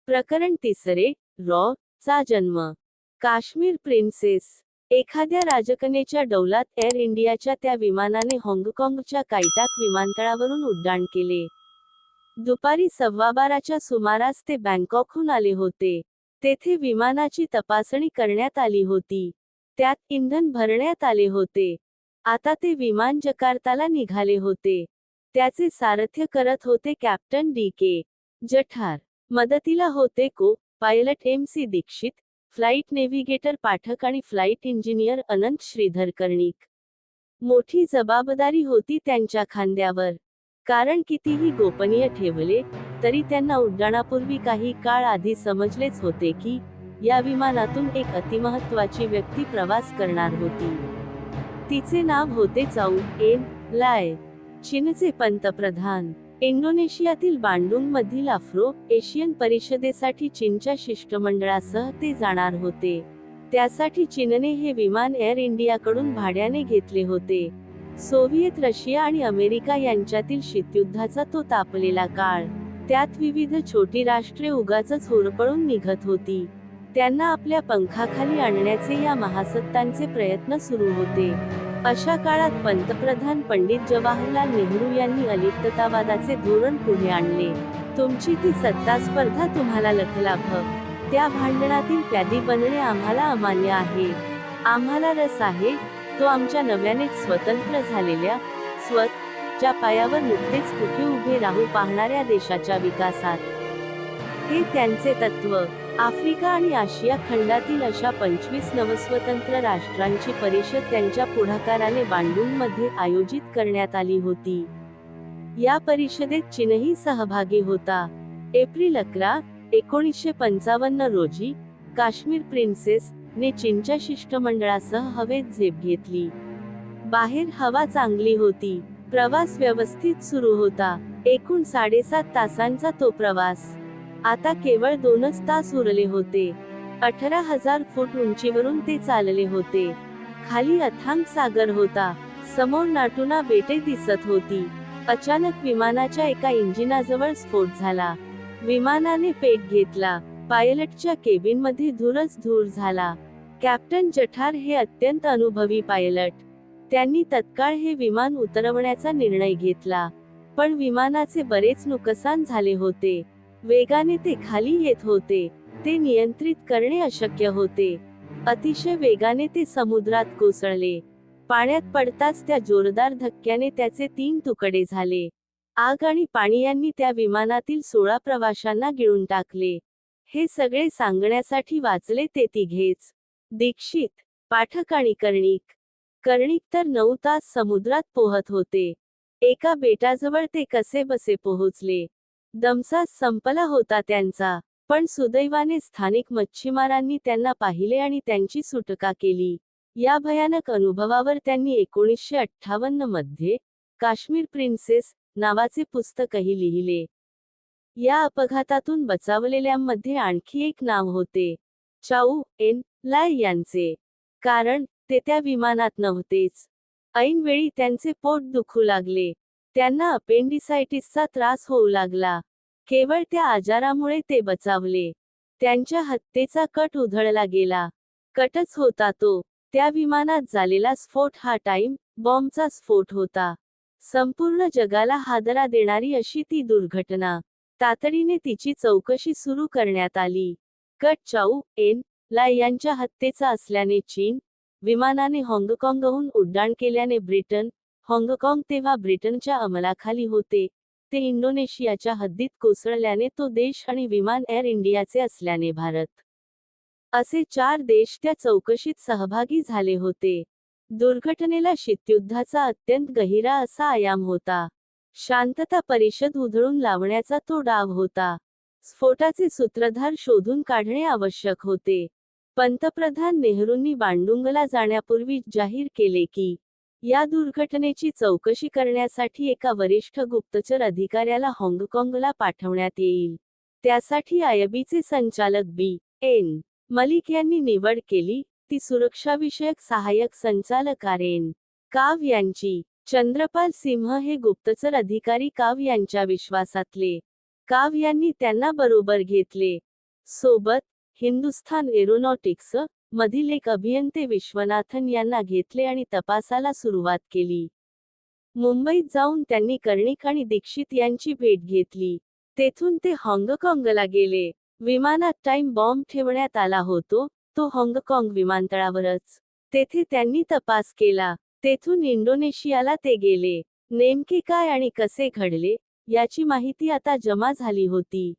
प्रकरण तिसरे, रॉ. चा जन्म. काश्मीर प्रिन्सेस. एखाद्या राजकन्येच्या डौलात एअर इंडियाच्या त्या विमानाने हाँगकाँगच्या काईटाक विमानतळावरून उड्डाण केले. दुपारी 12:15च्या सुमारास ते बँकॉकहून आले होते. तेथे विमानाची तपासणी करण्यात आली होती. त्यात इंधन भरण्यात आले होते. आता ते विमान जकार्ताला निघाले होते. त्याचे सारथ्य करत होते कॅप्टन डी.के. जठार. मदतीला होते copilot M C. Dikshit, flight navigator Pathak आणि फ्लाईट इंजिनियर अनंत श्रीधर कर्णिक. मोठी जबाबदारी होती त्यांच्या खांद्यावर. कारण कितीही गोपनीय ठेवले तरी त्यांना उड्डाणापूर्वी काही काळ आधी समजलेच होते की या विमानातून एक अतिमहत्त्वाची व्यक्ती प्रवास करणार होती. तिचे नाव होते चाऊ एन लाय. चीनचे पंतप्रधान. इंडोनेशियातील बांडुंग मधील आफ्रो-एशियन परिषदेसाठी चीनच्या शिष्टमंडळासह ते जाणार होते. त्यासाठी चीनने हे विमान एअर इंडियाकडून भाड्याने घेतले होते. सोव्हिएत रशिया आणि अमेरिका यांच्यातील शीतयुद्धाचा तो तापलेला काळ. त्यात विविध छोटी राष्ट्रे उगाचच होरपळून निघत होती. त्यांना आपल्या पंखाखाली आणण्याचे या महासत्तांचे प्रयत्न सुरू होते. अशा काळात पंतप्रधान पंडित जवाहरलाल नेहरू यांनी अलिप्ततावादाचे धोरण पुढे आणले. तुमची ती सत्ता स्पर्धा तुम्हाला लखलाभ. त्या भांडणातील प्यादी बनणे आम्हाला अमान्य आहे. आम्हाला रस आहे तो आमच्या नव्यानेच स्वतंत्र झालेल्या च्या पायावर नुकतेच कुठे उभे राहू पाहणाऱ्या देशाच्या विकासात. हे त्यांचे तत्त्व. आफ्रिका आणि आशिया खंडातील अशा 25 नवस्वतंत्र राष्ट्रांची परिषद त्यांच्या पुढाकाराने बांडुंगमध्ये आयोजित करण्यात आली होती. या परिषदेत चीनही सहभागी होता. एप्रिल 11, 1955 रोजी काश्मीर प्रिन्सेस ने चीनच्या शिष्टमंडळासह हवेत झेप घेतली. बाहेर हवा चांगली होती. प्रवास व्यवस्थित सुरू होता. एकूण 7.5 तासांचा तो प्रवास. आता केवळ 2च तास उरले होते. 18,000 फूट उंचीवरून ते चालले होते. खाली अथांग सागर होता. समोर नाटुना बेटे दिसत होती. अचानक विमानाच्या एका इंजिनाजवळ स्फोट झाला. विमानाने पेट घेतला. पायलटच्या केबिनमध्ये धूरच धूर झाला. कॅप्टन जठार हे अत्यंत अनुभवी पायलट. त्यांनी तत्काळ हे विमान उतरवण्याचा निर्णय घेतला. पण विमानाचे बरेच नुकसान झाले होते. वेगाने ते खाली येत होते. ते नियंत्रित करणे अशक्य होते. अतिशय वेगाने ते समुद्रात कोसळले. पाण्यात पडताच त्या जोरदार धक्क्याने त्याचे 3 तुकडे झाले. आग आणि पाणी यांनी त्या विमानातील 16 प्रवाशांना गिळून टाकले. हे सगळे सांगण्यासाठी वाचले ते तिघेच. दीक्षित, पाठक आणि कर्णिक. कर्णिक तर 9 तास समुद्रात पोहत होते. एका बेटाजवळ ते कसेबसे पोहोचले. दमसाच संपला होता त्यांचा. पण सुदैवाने स्थानिक मच्छीमारांनी त्यांना पाहिले आणि त्यांची सुटका केली. या भयानक अनुभवावर त्यांनी 1958 मध्ये काश्मीर प्रिन्सेस नावाचे पुस्तकही लिहिले. या अपघातातून बचावलेल्यांमध्ये आणखी एक नाव होते, चाऊ एन लाय यांचे. कारण ते त्या विमानात नव्हतेच. ऐनवेळी त्यांचे पोट दुखू लागले. त्यांना अपेंडिसायटिसचा त्रास होऊ लागला. केवळ त्या आजारामुळे ते बचावले. त्यांच्या हत्येचा कट उधळला गेला. कटच होता तो. त्या विमानात झालेला स्फोट हा टाइम बॉम्बचा स्फोट होता. संपूर्ण जगाला हादरा देणारी अशी ती दुर्घटना. तातडीने तिची चौकशी सुरू करण्यात आली. कट चाऊ एन लाय यांच्या हत्येचा असल्याने चीन, विमानाने हाँगकाँगहून उड्डाण केल्याने ब्रिटन, हाँगकाँग तेव्हा ब्रिटनच्या अंमलाखाली होते, ते इंडोनेशियाच्या हद्दीत कोसळल्याने तो देश आणि विमान एअर इंडियाचे असल्याने भारत. असे 4 देश त्या चौकशीत सहभागी झाले होते. दुर्घटनेला शीतयुद्धाचा अत्यंत गहिरा असा आयाम होता. शांतता परिषद उधळून लावण्याचा तो डाव होता. स्फोटाचे सूत्रधार शोधून काढणे आवश्यक होते. पंतप्रधान नेहरूंनी बांडुंगला जाण्यापूर्वी जाहीर केले की या दुर्घटनेची चौकशी करण्यासाठी एका वरिष्ठ गुप्तचर अधिकाऱ्याला हाँगकाँगला पाठवण्यात येईल. त्यासाठी आयबीचे संचालक बी.एन. मलिक यांनी निवड केली, ती सुरक्षाविषयक सहाय्यक संचालक आर.एन. काव यांची. चंद्रपाल सिंह हे गुप्तचर अधिकारी काव यांच्या विश्वासातले. काव यांनी त्यांना बरोबर घेतले. सोबत हिंदुस्थान एरोनॉटिक्स मधील एक अभियंते विश्वनाथन यांना घेतले आणि तपासाला सुरुवात केली. मुंबईत जाऊन त्यांनी कर्णिक आणि दीक्षित यांची भेट घेतली. तेथून ते हाँगकाँगला गेले. विमानात टाइम बॉम्ब ठेवण्यात आला होतो, तो हाँगकाँग विमानतळावरच. तेथे त्यांनी तपास केला. तेथून इंडोनेशियाला ते गेले. नेमके काय आणि कसे घडले, याची माहिती आता जमा झाली होती.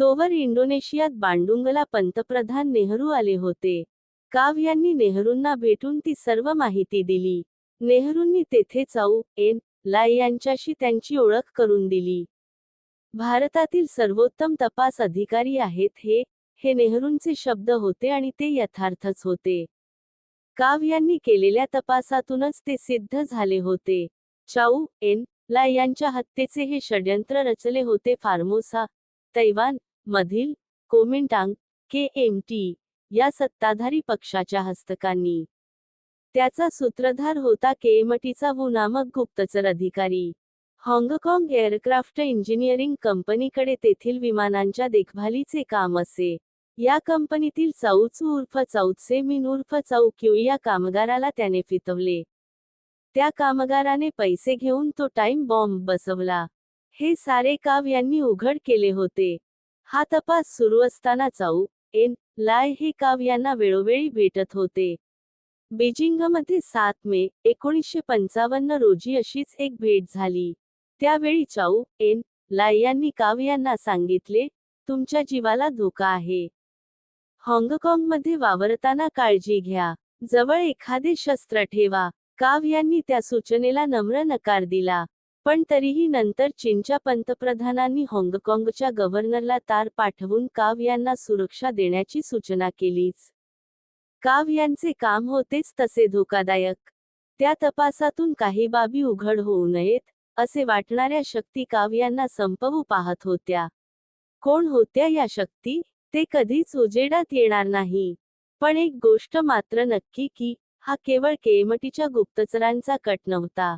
तोवर इंडोनेशियात बांडुंगला पंतप्रधान नेहरू आले होते. काव यांनी नेहरूंना भेटून ती सर्व माहिती दिली. नेहरूंनी तेथे चाऊ एन लाय यांच्याशी त्यांची ओळख करून दिली. भारतातील सर्वोत्तम तपास अधिकारी आहेत हे नेहरूंचे शब्द होते आणि ते यथार्थच होते. काव यांनी केलेल्या तपासातूनच ते सिद्ध झाले होते. चाऊ एन लाय यांच्या हत्येचे हे षड्यंत्र रचले होते फॉर्मोसा, तैवान मधील कोमिंटांग KMT या सत्ताधारी पक्षाच्या हस्तकांनी. त्याचा सूत्रधार होता केएमटीचा वू नामक गुप्तचर अधिकारी. हाँगकाँग एअरक्राफ्ट इंजिनिअरिंग कंपनीकडे तेथील विमानांच्या देखभालीचे काम असे. या कंपनीतील चाऊ चू उर्फ चाऊत्से मिन उर्फ चाऊ क्यू या कामगाराला त्याने फितवले. त्या कामगाराने पैसे घेऊन तो टाइम बॉम्ब बसवला. हे सारे काव यांनी उघड केले होते. हा तपास सुरू असताना चाऊ एन लाय हे काव यांना वेळोवेळी भेटत होते. बीजिंगमध्ये 7 मे 1955 रोजी अशीच एक भेट झाली. त्यावेळी चाऊ एन लाय यांनी काव यांना सांगितले, तुमच्या जीवाला धोका आहे. हाँगकाँगमध्ये वावरताना काळजी घ्या. जवळ एखादे शस्त्र ठेवा. काव यांनी त्या सूचनेला नम्र नकार दिला. पण तरीही नंतर चीनच्या पंतप्रधानांनी हाँगकाँगच्या गव्हर्नरला तार पाठवून काव यांना सुरक्षा देण्याची सूचना केलीच. काव यांचे काम होतेच तसे धोकादायक. त्या तपासातून काही बाबी उघड होऊ नयेत, असे वाटणाऱ्या शक्ती काव यांना संपवू पाहत होत्या. कोण होत्या या शक्ती, ते कधीच उजेडात येणार नाही. पण एक गोष्ट मात्र नक्की की, हा केवळ केएमटीच्या गुप्तचरांचा कट नव्हता.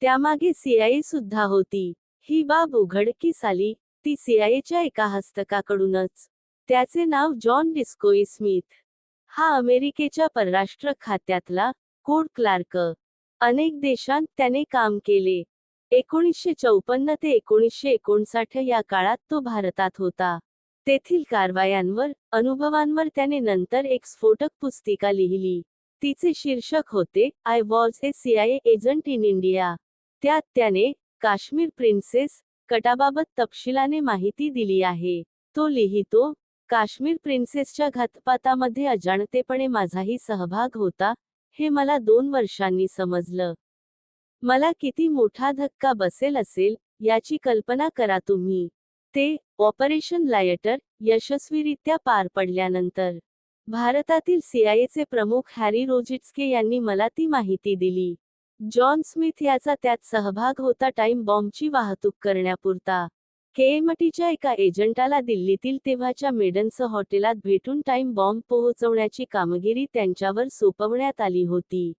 त्यामागे CIA सुद्धा होती. ही बाब उघडकीस आली, ती CIAच्या एका हस्तकाकडूनच. त्याचे नाव जॉन डिस्कोई स्मिथ. हा अमेरिकेच्या परराष्ट्र खात्यातला कोड क्लार्क. अनेक देशांत त्याने काम केले. 1954 ते 1959 या काळात तो भारतात होता. तेथील कारवायांवर, अनुभवांवर त्याने नंतर एक स्फोटक पुस्तिका लिहिली. तिचे शीर्षक होते I was a CIA agent in India. त्यात त्याने काश्मीर प्रिन्सेस कटाबाबत तपशिलाने माहिती दिली आहे. तो लिहितो, काश्मीर प्रिन्सेसच्या घातपातामध्ये अजाणतेपणे माझाही सहभाग होता, हे मला 2 वर्षांनी समजलं. मला किती मोठा धक्का बसेल असेल, याची कल्पना करा तुम्ही. ते ऑपरेशन लायटर यशस्वीरित्या पार पडल्यानंतर भारतातील CIAचे प्रमुख हॅरी रोजिट्स्के यांनी मला ती माहिती दिली. जॉन स्मिथ याचा त्यात सहभाग होता टाइम बॉम्बची वाहतूक करण्यापुरता. KMTच्या एका एजंटाला दिल्लीतील तेव्हाच्या मेडन्स हॉटेलात भेटून टाइम बॉम्ब पोहोचवण्याची कामगिरी त्यांच्यावर सोपवण्यात आली होती.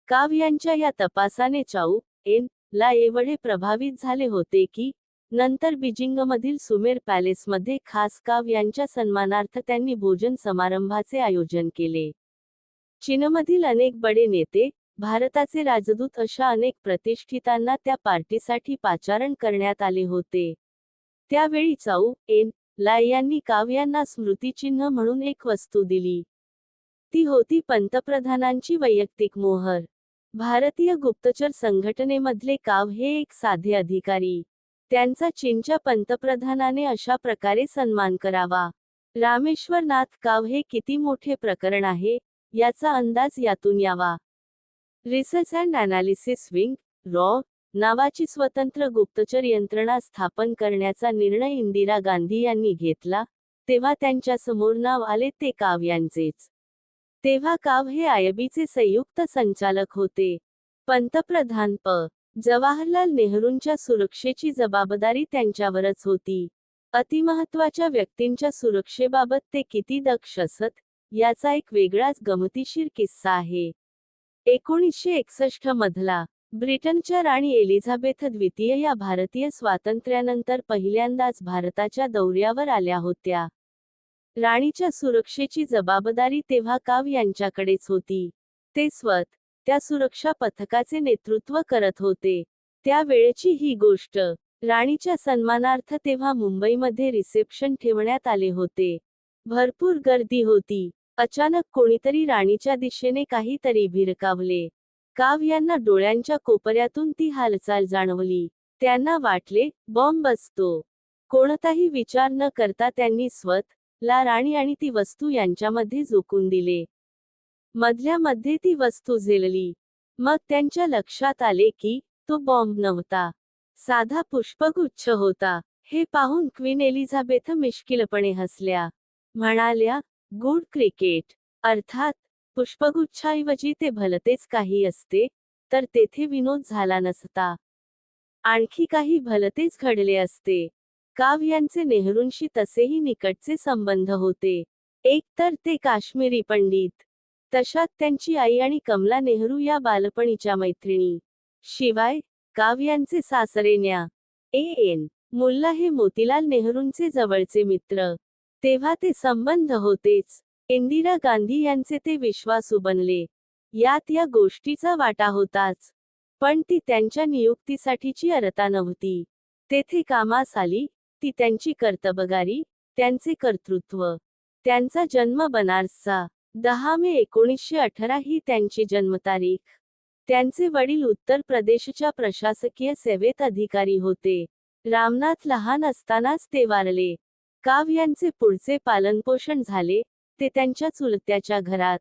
काव यांच्या या तपासाने चाऊ एन लाय एवढे प्रभावित झाले होते की, नंतर बीजिंगमधील सुमेर पॅलेसमध्ये खास काव यांच्या सन्मानार्थ त्यांनी भोजन समारंभाचे आयोजन केले. चीनमधील अनेक बडे नेते, भारताचे राजदूत अशा अनेक प्रतिष्ठितांना त्या पार्टीसाठी पाचारण करण्यात आले होते. त्यावेळी चाऊ एन लाय यांनी काव यांना स्मृतिचिन्ह म्हणून एक वस्तू दिली. ती होती पंतप्रधानांची वैयक्तिक मोहर. भारतीय गुप्तचर संघटनेमधले काव हे एक साधे अधिकारी. त्यांचा चीनच्या पंतप्रधानाने अशा प्रकारे सन्मान करावा. रामेश्वर नाथ काव हे किती मोठे प्रकरण आहे, याचा अंदाज यातून यावा. Research and analysis wing raw नावाची स्वतंत्र गुप्तचर यंत्रणा स्थापन करण्याचा निर्णय इंदिरा गांधी यांनी घेतला, तेव्हा त्यांच्यासमोर नाव आले ते काव यांचेच. तेव्हा काव हे IBचे संयुक्त संचालक होते. पंतप्रधान जवाहरलाल नेहरूंच्या सुरक्षेची जबाबदारी त्यांच्यावरच होती. अतिमहत्त्वाच्या व्यक्तींच्या सुरक्षेबाबत ते किती दक्ष असत, याचा एक वेगळाच गमतीशीर किस्सा आहे. 1961 मधला ब्रिटनच्या राणी एलिझाबेथ द्वितीय या भारतीय स्वातंत्र्यानंतर पहिल्यांदाच भारताच्या दौऱ्यावर आल्या होत्या. राणीच्या सुरक्षेची जबाबदारी तेव्हा काव यांच्याकडेच होती. ते त्या सुरक्षा पथकाचे नेतृत्व करत होते. त्या वेळेची ही गोष्ट. राणीच्या सन्मानार्थ तेव्हा मुंबईमध्ये रिसेप्शन ठेवण्यात आले होते. भरपूर गर्दी होती. अचानक कोणीतरी राणीच्या दिशेने काहीतरी भिरकावले. काव यांना डोळ्यांच्या कोपऱ्यातून ती हालचाल जाणवली. त्यांना वाटले, बॉम्ब असतो. कोणताही विचार न करता त्यांनी ला राणी आणि ती वस्तू यांच्यामध्ये झोकून दिले. मधल्या मध्ये ती वस्तू झेलली. मग त्यांच्या लक्षात आले की तो बॉम्ब नव्हता, साधा पुष्पगुच्छ होता. हे पाहून क्वीन एलिझाबेथ मिश्किलपणे हसल्या. म्हणाल्या, गुड क्रिकेट. अर्थात पुष्पगुच्छाऐवजी ते भलतेच काही असते तर तेथे विनोद झाला नसता. आणखी काही भलतेच घडले असते. काव यांचे नेहरूंशी तसेही निकटचे संबंध होते. एक तर ते काश्मीरी पंडित, तशात त्यांची आई आणि कमला नेहरू या बालपणीच्या मैत्रिणी. शिवाय काव यांचे सासरे न्या. एन. मुल्ला हे मोतीलाल नेहरूंचे जवळचे मित्र. तेव्हा ते संबंध होतेच. इंदिरा गांधी यांचे ते विश्वासू बनले. यात या गोष्टीचा वाटा होताच. पण ती त्यांच्या नियुक्तीसाठीची अर्हता नव्हती. तेथे कामास आली ती त्यांची कर्तबगारी, त्यांचे कर्तृत्व. त्यांचा जन्म बनारसचा 10 मे 1918 ही त्यांची जन्मतारीख. त्यांचे वडील उत्तर प्रदेशच्या प्रशासकीय सेवेत अधिकारी होते. रामनाथ लहान असतानाच ते वारले. काव यांचे पुढचे पालनपोषण झाले ते त्यांच्या चुलत्याच्या घरात.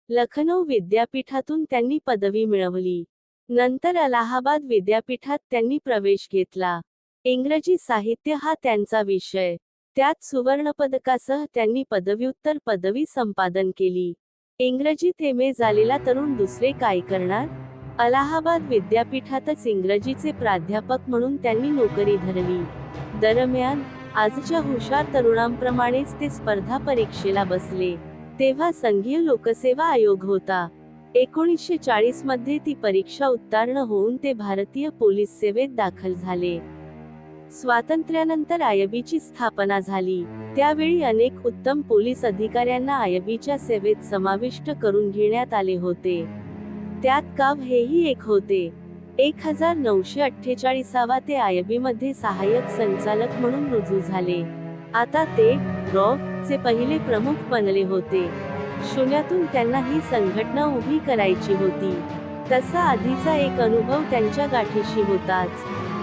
लखनौ विद्यापीठातून त्यांनी पदवी मिळवली. नंतर अलाहाबाद विद्यापीठात त्यांनी प्रवेश घेतला. इंग्रजी साहित्य हा त्यांचा विषय. त्यात सुवर्णपदकासह त्यांनी पदव्युत्तर पदवी संपादन केली. इंग्रजीत एम.ए. झालेला तरुण दुसरे काय करणार? अलाहाबाद विद्यापीठातच इंग्रजीचे प्राध्यापक म्हणून त्यांनी नोकरी धरली. दरम्यान आजच्या हुशार तरुणांप्रमाणेच ते स्पर्धा परीक्षेला बसले. तेव्हा संघीय लोकसेवा आयोग होता. 1940 मध्ये ती परीक्षा उत्तीर्ण होऊन ते भारतीय पोलीस सेवेत दाखल झाले. स्वातंत्र्यानंतर आयबीची स्थापना झाली. त्यावेळी अनेक उत्तम पोलीस अधिकाऱ्यांना आयबीच्या सेवेत समाविष्ट करून घेण्यात आले होते. त्यात काव हेही एक होते. 1948 ते आयबीमध्ये सहाय्यक संचालक म्हणून रुजू झाले. आता ते चे पहिले प्रमुख बनले होते. शून्यातून त्यांना ही संघटना उभी करायची होती. तसा आधीचा एक अनुभव त्यांच्या गाठीशी होताच.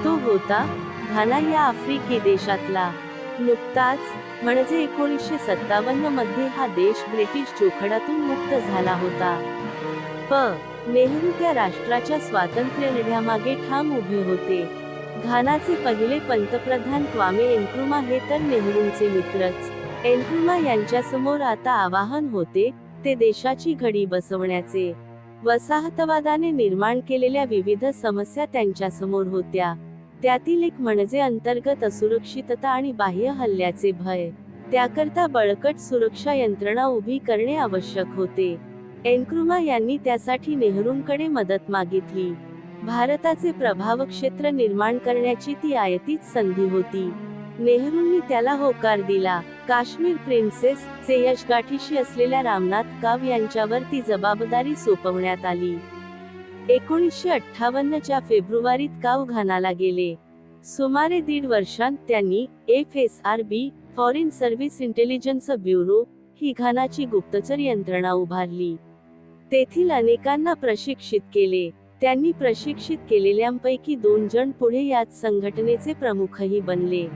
तो होता घाना या आफ्रिकी देशातला. नुकताच म्हणजे 1957 मध्ये हा देश ब्रिटिश जोखडातून मुक्त झाला होता. नेहरू त्या राष्ट्राच्या स्वातंत्र्य लढ्यामागे ठाम उभे होते. घानाचे पहिले पंतप्रधान क्वामे एन्क्रुमा हे तर नेहरूंचे मित्रच. एन्क्रुमा यांच्यासमोर आता आवाहन होते ते देशाची घडी बसवण्याचे. वसाहतवादाने निर्माण केलेल्या विविध समस्या त्यांच्यासमोर होत्या. त्यातील एक म्हणजे अंतर्गत असुरक्षितता आणि बाह्य हल्ल्याचे भय. त्याकरता बळकट सुरक्षा यंत्रणा उभी करणे आवश्यक होते. एन्क्रुमा यांनी त्यासाठी नेहरूंकडे मदत मागितली. भारताचे प्रभावक्षेत्र निर्माण करण्याची ती आयतीच संधी होती. नेहरूंनी त्याला होकार दिला. काश्मीर प्रिन्सेस चे यश गाठीशी असलेल्या रामनाथ काव यांच्यावर ती जबाबदारी सोपवण्यात आली. 1958 च्या फेब्रुवारीत काव घानाला गेले. सुमारे 1.5 वर्षांत त्यांनी FSRB foreign service intelligence bureau ही घानाची गुप्तचर यंत्रणा उभारली. तेथील अनेकांना प्रशिक्षित केले. त्यांनी प्रशिक्षित केलेल्यांपैकी 2 जण पुढे याच संघटनेचे प्रमुखही बनले.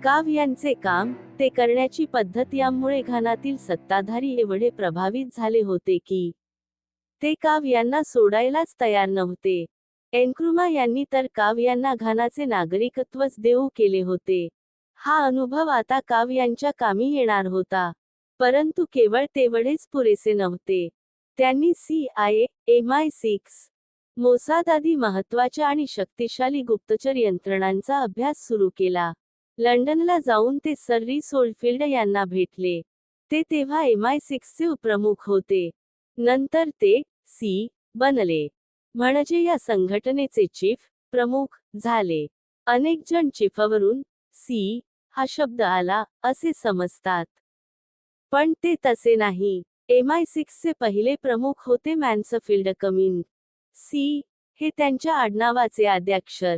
काव यांचे काम ते करण्याची पद्धत यामुळे घानातील सत्ताधारी एवढे प्रभावित झाले होते की ते काव यांना सोडायलाच तयार नव्हते. एन्क्रुमा यांनी तर काव यांना घानाचे नागरिकत्वच देऊ केले होते. हा अनुभव आता काव यांच्या कामी येणार होता. परंतु केवळ तेवढेच पुरेसे नव्हते. त्यांनी CIA, MI6, मोसाद आदी महत्त्वाच्या आणि शक्तिशाली गुप्तचर यंत्रणांचा अभ्यास सुरू केला. लंडनला जाऊन ते सर रीस ओल्डफिल्ड यांना भेटले. ते तेव्हा MI6 चे उपप्रमुख होते. नंतर ते बनले. म्हणजे या संघटनेचे चीफ प्रमुख झाले. अनेक जण चीफवरून हा शब्द आला असे समजतात. पण ते तसे नाही. MI6चे पहिले प्रमुख होते मॅन्सफिल्ड कमिंग. सी हे त्यांच्या आडनावाचे आद्याक्षर.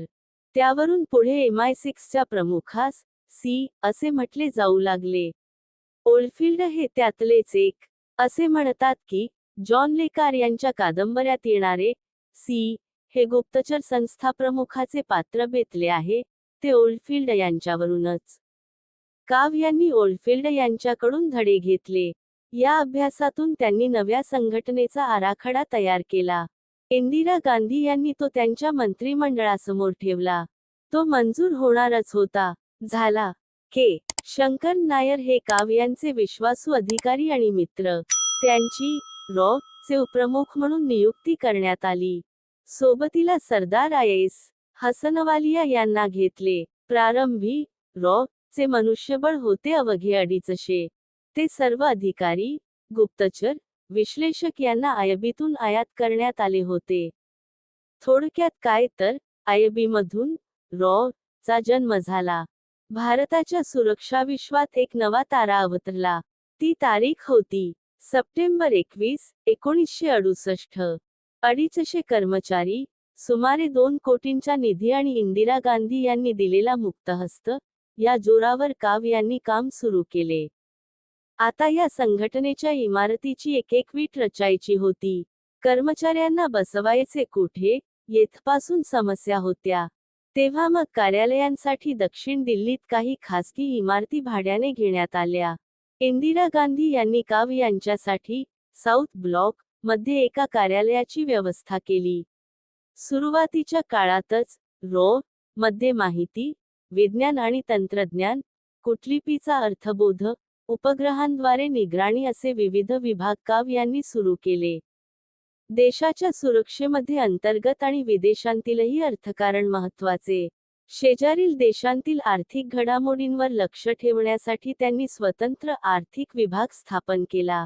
त्यावरून पुढे MI6च्या प्रमुखास सी असे म्हटले जाऊ लागले. ओल्डफिल्ड हे त्यातलेच एक. असे म्हणतात की जॉन ले कार यांच्या कादंबऱ्यात येणारे सी हे गुप्तचर संस्था प्रमुखाचे पात्र बेतले आहे, ते ओल्डफिल्ड यांच्यावरूनच. काव यांनी ओल्डफिल्ड यांच्याकडून धडे घेतले. या अभ्यासातून त्यांनी नव्या संघटनेचा आराखडा तयार केला. इंदिरा गांधी यांनी तो त्यांच्या मंत्रिमंडळासमोर ठेवला. तो मंजूर होणारच होता. झाला. के. शंकर नायर हे काव यांचे विश्वासू अधिकारी आणि मित्र. त्यांची रॉ. चे उपप्रमुख म्हणून नियुक्ती करण्यात आली. सोबतीला सरदार IS. हसनवालिया यांना घेतले. प्रारंभी रॉ. चे मनुष्यबळ होते अवघे 250. ते सर्व अधिकारी, गुप्तचर, विश्लेषक यांना आयबीतून आयात करण्यात आले होते. थोडक्यात काय तर आयबीमधून रॉ. चा जन्म झाला. भारताच्या सुरक्षा विश्वात एक नवा तारा अवतरला. ती तारीख होती सप्टेंबर 21, 1968. 250 कर्मचारी, सुमारे 2 कोटींचा निधी आणि इंदिरा गांधी यांनी दिलेला मुक्तहस्त या जोरावर काव यांनी काम सुरू केले. आता या संघटनेच्या इमारतीची एक वीट रचायची होती. कर्मचाऱ्यांना बसवायचे कुठे, येथपासून समस्या होत्या. तेव्हा मग कार्यालयांसाठी दक्षिण दिल्लीत काही खासगी इमारती भाड्याने घेण्यात आल्या. इंदिरा गांधी यांनी काव यांच्यासाठी साऊथ ब्लॉक मध्ये एका कार्यालयाची व्यवस्था केली. सुरुवातीच्या काळातच रॉ. मध्ये माहिती, विज्ञान आणि तंत्रज्ञान, कूटलिपीचा अर्थबोध, उपग्रहांद्वारे निगराणी असे विविध विभाग काव यांनी सुरू केले. देशाच्या सुरक्षेमध्ये अंतर्गत आणि विदेशांतीलही अर्थकारण महत्त्वाचे. शेजारील देशांतील आर्थिक घडामोडींवर लक्ष ठेवण्यासाठी त्यांनी स्वतंत्र आर्थिक विभाग स्थापन केला.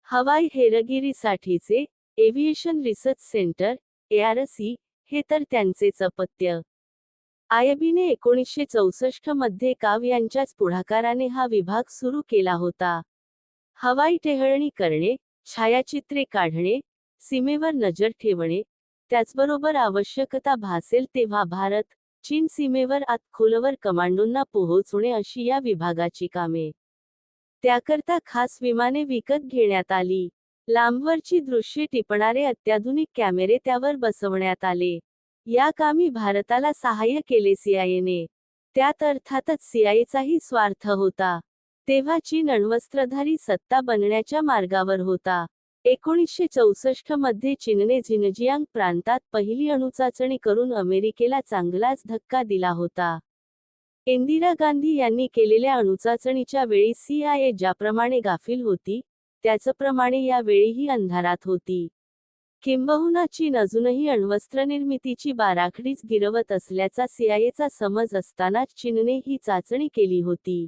हवाई हेरगिरीसाठीचे एव्हिएशन रिसर्च सेंटर ARC हे तर त्यांचेच अपत्य. आयबीने 1964 मध्ये काव यांच्याच पुढाकाराने हा विभाग सुरू केला होता. हवाई टेहळणी करणे, छायाचित्रे काढणे, सीमेवर नजर ठेवणे, त्याचबरोबर आवश्यकता भासेल तेव्हा भारत, चीन सीमेवर आत खोलवर कमांडोंना पोहोचवणे अशी या विभागाची कामे. त्याकरता खास विमाने विकत घेण्यात आली. लांबवरची दृश्ये टिपणारे अत्याधुनिक कॅमेरे त्यावर बसवण्यात आले. या कामी भारताला सहाय्य केले CIAने. त्यात अर्थातच CIAचाही स्वार्थ होता. तेव्हा चीन अण्वस्त्रधारी सत्ता बनण्याच्या मार्गावर होता. 1964 मध्ये चीनने झिनजियांग प्रांतात पहिली अणुचाचणी करून अमेरिकेला चांगलाच धक्का दिला होता. इंदिरा गांधी यांनी केलेल्या अणुचाचणीच्या वेळी CIA ज्याप्रमाणे गाफील होती, त्याचप्रमाणे या वेळीही अंधारात होती. किंबहुना चीन अजूनही अण्वस्त्रनिर्मितीची बाराखडीच गिरवत असल्याचा CIAचा समज असतानाच चीनने ही चाचणी केली होती.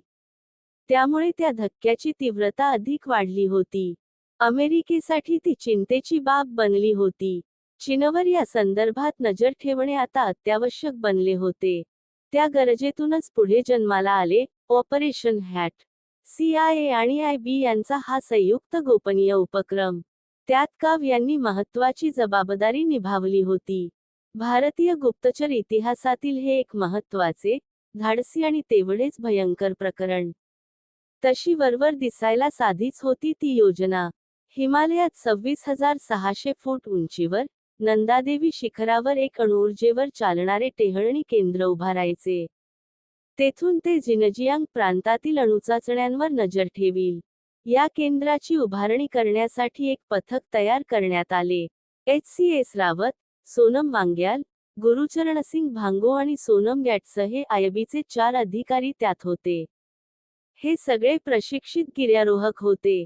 त्यामुळे त्या धक्क्याची तीव्रता अधिक वाढली होती. अमेरिकेसाठी ती चिंतेची बाब बनली होती. चीनवर या संदर्भात नजर ठेवणे आता अत्यावश्यक बनले होते. त्या गरजेतूनच पुढे जन्माला आले ऑपरेशन हॅट. CIA आणि IB यांचा हा संयुक्त गोपनीय उपक्रम. त्यात काव यांनी महत्त्वाची जबाबदारी निभावली होती. भारतीय गुप्तचर इतिहासातील हे एक महत्त्वाचे, धाडसी आणि तेवढेच भयंकर प्रकरण. तशी वरवर दिसायला साधीच होती ती योजना. हिमालयात 26,600 फूट उंचीवर, नंदादेवी शिखरावर एक अणुऊर्जेवर चालणारे टेहळणी केंद्र उभारायचे. तेथून ते झिनजियांग प्रांतातील अणुचाचण्यांवर नजर ठेवील. या केंद्राची उभारणी करण्यासाठी एक पथक तयार करण्यात आले. HCS रावत, सोनम वांग्याल, गुरुचरणसिंग भांगो आणि सोनम गॅटसह हे आयबीचे 4 अधिकारी त्यात होते. हे सगळे प्रशिक्षित गिर्यारोहक होते.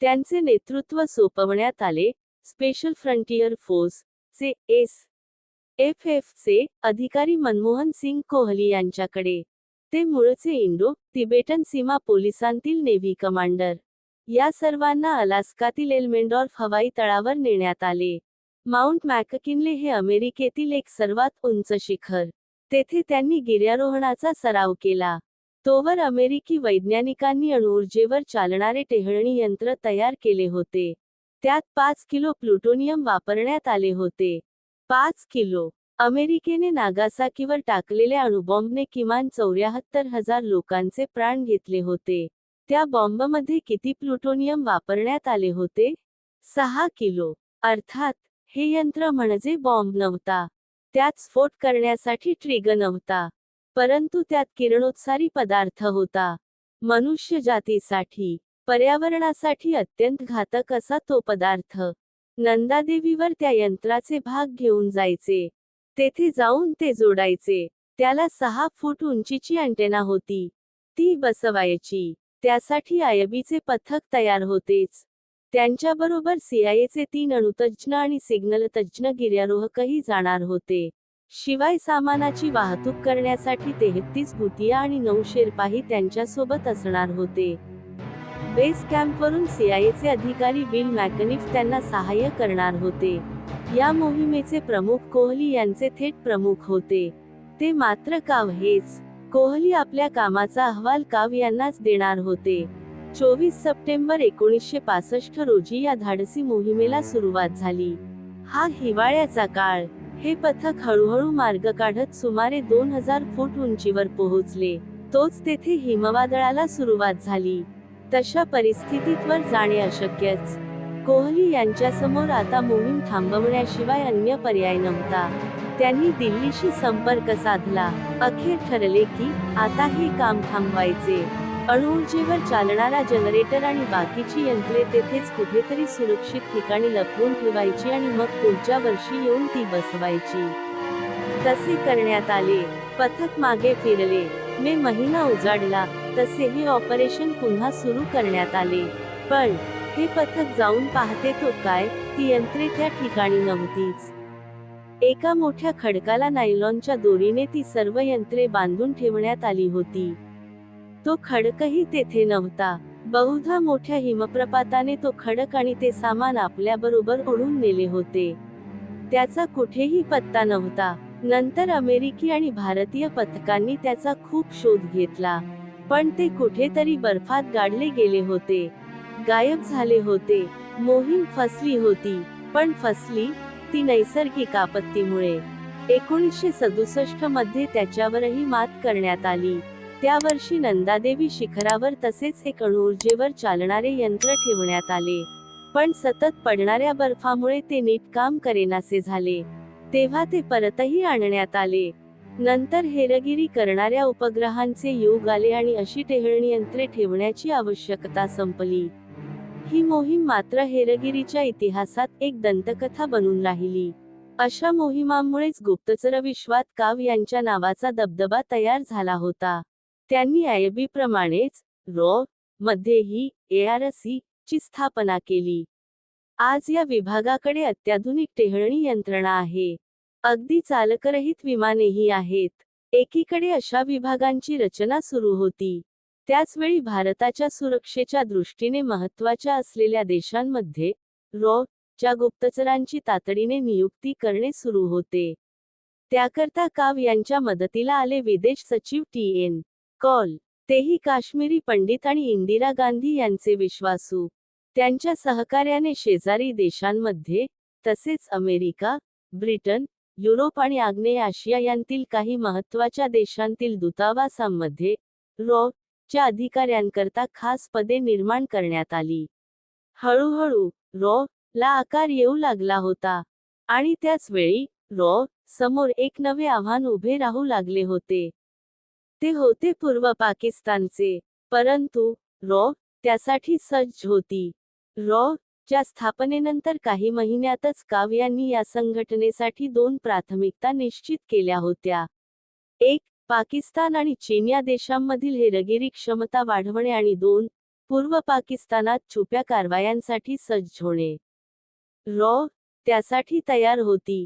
त्यांचे नेतृत्व सोपवण्यात आले स्पेशल फ्रंटियर फोर्स चे SFF चे अधिकारी मनमोहन सिंग कोहली यांच्याकडे. ते मूळचे इंडो-तिबेटन सीमा पोलिसांतील नेव्ही कमांडर. या सर्वांना अलास्कातील एल्मेंडॉर्फ हवाई तळावर नेण्यात आले. माउंट मॅककिनले हे अमेरिकेतील एक सर्वात उंच शिखर. तेथे त्यांनी गिर्यारोहणाचा सराव केला. तोवर अमेरिकी वैज्ञानिकांनी अणुऊर्जेवर चालणारे टेहळणी यंत्र तयार केले होते. त्यात 5 किलो प्लुटोनियम वापरण्यात आले होते. 5 किलो. अमेरिकेने नागासाकीवर टाकलेल्या अणुबॉम्बने किमान 74,000 लोकांचे प्राण घेतले होते. त्या बॉम्बमध्ये किती प्लुटोनियम वापरण्यात आले होते? 6 किलो. अर्थात, हे यंत्र म्हणजे बॉम्ब नव्हता. त्यात स्फोट करण्यासाठी ट्रिगर नव्हता. परंतु त्यात किरणोत्सारी पदार्थ होता. मनुष्य जातीसाठी, पर्यावरणासाठी अत्यंत घातक असा तो पदार्थ. नंदादेवीवर त्या यंत्राचे भाग घेऊन जायचे. तेथे जाऊन ते जोडायचे. त्याला 6 फूट उंचीची अँटेना होती. ती बसवायची. त्यासाठी आयबीचे पथक तयार होतेच. त्यांच्याबरोबर सीआयएचे 3 अणुतज्ज्ञ आणि सिग्नल तज्ज्ञ गिर्यारोहकही जाणार होते. शिवाय सामानाची वाहतूक करण्यासाठी 33 भुतिया आणि 9 शेर्पाही त्यांच्यासोबत असणार होते. बेस कॅम्पवरून सीआयएचे अधिकारी बिल मॅकनिफ त्यांना सहाय्य करणार होते. या मोहिमेचे प्रमुख कोहली यांचे थेट प्रमुख होते. ते मात्र काव हेच. कोहली आपल्या कामाचा अहवाल काव यांनाच देणार होते. 24 सप्टेंबर 1965 रोजी या धाडसी मोहिमेला सुरुवात झाली. हा हिवाळ्याचा काळ. हे पथक हळूहळू मार्ग काढत सुमारे 2000 फूट उंचीवर पोहोचले. तोच तेथे हिमवादळाला सुरुवात झाली. तशा परिस्थितीत वर जाणे अशक्यच. कोहली यांच्यासमोर आता मोहीम थांबवण्याशिवाय अन्य पर्याय नव्हता. त्यांनी दिल्लीशी संपर्क साधला. अखेर ठरले की आता हे काम थांबवायचे. अणुऊर्जेवर चालणारा जनरेटर आणि बाकीची यंत्रे तेथेच कुठेतरी सुरक्षित ठिकाणी लपवून ठेवायची आणि मग पुढच्या वर्षी येऊन ती बसवायची. तसे करण्यात आले. पथक मागे फिरले. मे महिना उजाडला तसे हे ऑपरेशन पुन्हा सुरू करण्यात आले. पण हे पथक जाऊन पाहते तो काय, ती यंत्रे त्या ठिकाणी नव्हतीच. एका मोठ्या खडकाला नायलॉनच्या दोरीने ती सर्व यंत्रे बांधून ठेवण्यात आली होती. तो खडकही तेथे नव्हता. बहुधा मोठ्या हिमप्रपाताने तो खडक आणि ते सामान आपल्याबरोबर ओढून नेले होते. त्याचा कुठेही पत्ता नव्हता. नंतर अमेरिकी आणि भारतीय पथकांनी त्याचा खूप शोध घेतला. पण ते कुठेतरी बर्फात गाडले गेले होते. गायब झाले होते. मोहीम फसली होती. पण फसली ती नैसर्गिक आपत्तीमुळे. 1967 मध्ये त्याच्यावरही मात करण्यात आली. त्या वर्षी नंदादेवी शिखरावर तसेच एक अणुऊर्जेवर चालणारे यंत्र ठेवण्यात आले. पण सतत पडणाऱ्या बर्फामुळे ते नीट काम करेनासे झाले. तेव्हा ते परतही आणण्यात आले. नंतर हेरगिरी करणाऱ्या उपग्रहांचे युग आले आणि अशी टेहळणी यंत्रे ठेवण्याची आवश्यकता संपली. ही मोहीम मात्र हेरगिरीच्या इतिहासात एक दंतकथा बनून राहिली. अशा मोहिमांमुळेच गुप्तचर विश्वात काव यांच्या नावाचा दबदबा तयार झाला होता. त्यांनी आयबी प्रमाणेच रॉ मध्येही ARC ची स्थापना केली. आज या विभागाकडे अत्याधुनिक टेहळणी यंत्रणा आहे. अगदी चालकरहित विमानेही आहेत. एकीकडे अशा विभागांची रचना सुरू होती. त्याचवेळी भारताच्या सुरक्षेच्या दृष्टीने महत्त्वाच्या असलेल्या देशांमध्ये रॉ च्या गुप्तचरांची तातडीने नियुक्ती करणे सुरू होते. त्याकरता काव यांच्या मदतीला आले विदेश सचिव TN कॉल. तेही काश्मीरी पंडित आणि इंदिरा गांधी यांचे विश्वासू. त्यांच्या सहकार्याने शेजारी देशांमध्ये, तसेच अमेरिका, ब्रिटन, युरोप आणि आग्नेय आशिया यांतील काही महत्त्वाच्या देशांतील दूतावासांमध्ये रॉ च्या अधिकाऱ्यांकरता खास पदे निर्माण करण्यात आली. हळूहळू रॉ ला आकार येऊ लागला होता. आणि त्याच वेळी रॉ समोर एक नवे आव्हान उभे राहू लागले होते. ते होते पूर्व पाकिस्तानचे. परंतु रॉ त्यासाठी सज्ज होती. रॉ च्या स्थापनेनंतर काही महिन्यातच काव यांनी या संघटनेसाठी 2 प्राथमिकता निश्चित केल्या होत्या. 1. पाकिस्तान आणि चीन या देशांमधील हेरगिरी क्षमता वाढवणे आणि 2. पूर्व पाकिस्तानात छुप्या कारवायांसाठी सज्ज होणे. रॉ त्यासाठी तयार होती.